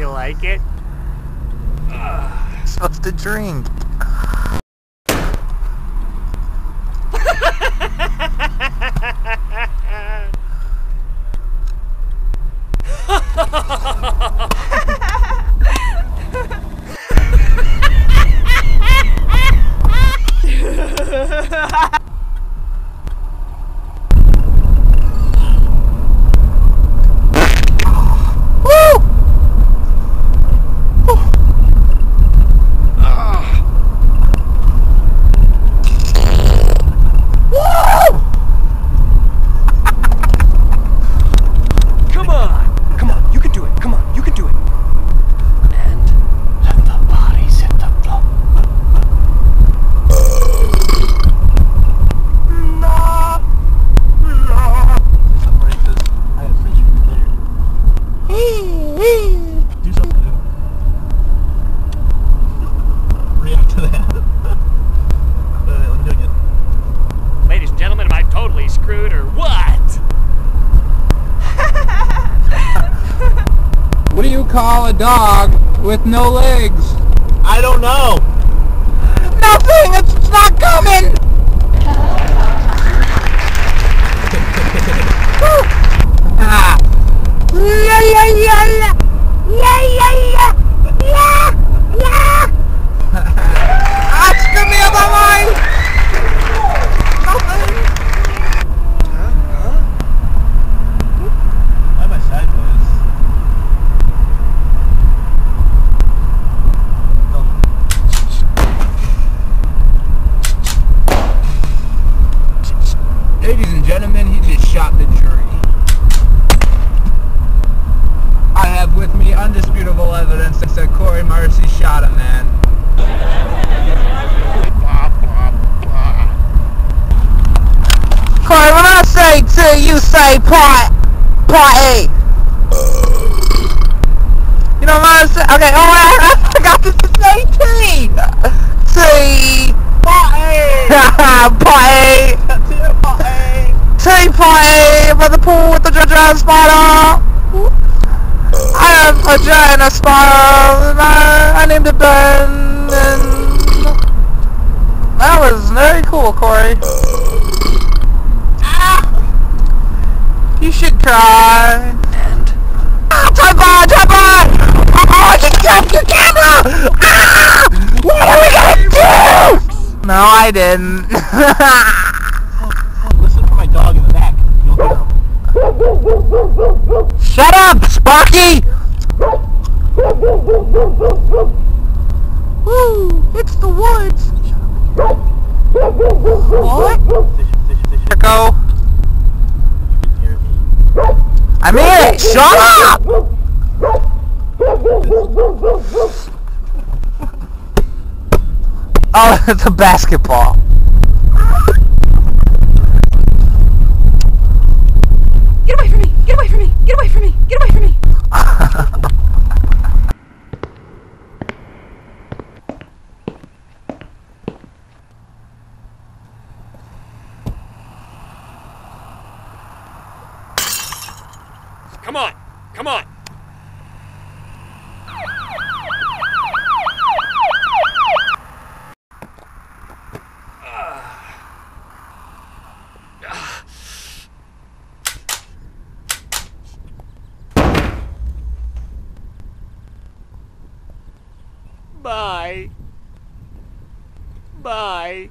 you like it? Supposed to drink. Ladies and gentlemen, am I totally screwed or what? What do you call a dog with no legs? I don't know. Nothing! It's not coming! Ah. Yeah, yeah, yeah, yeah. Yeah, yeah, yeah. Yeah, yeah. Ah, screw me up my mind! Nothing! Why am I sideways? Ladies and gentlemen, he just shot the jury. I have with me undisputable evidence that Corey Marcy shot a man. Corey, when I say T, you say part A. You know what I say? Okay, oh, I forgot to say T. T. Part A. Part A. T part A by the pool with the giant spider. I have a giant spider and I named it Ben, and that was very cool, Corey. You should cry. And tripod! Oh, I just dropped your camera! Ah! What are we gonna do? No, I didn't. Listen for my dog in the back. You'll hear him. Shut up, Sparky! Woo! It's the woods! What? Echo. I mean it! Shut up! Oh, it's a basketball. Get away from me! Get away from me! Get away from me! Get away from me! Come on! Come on! Bye. Bye.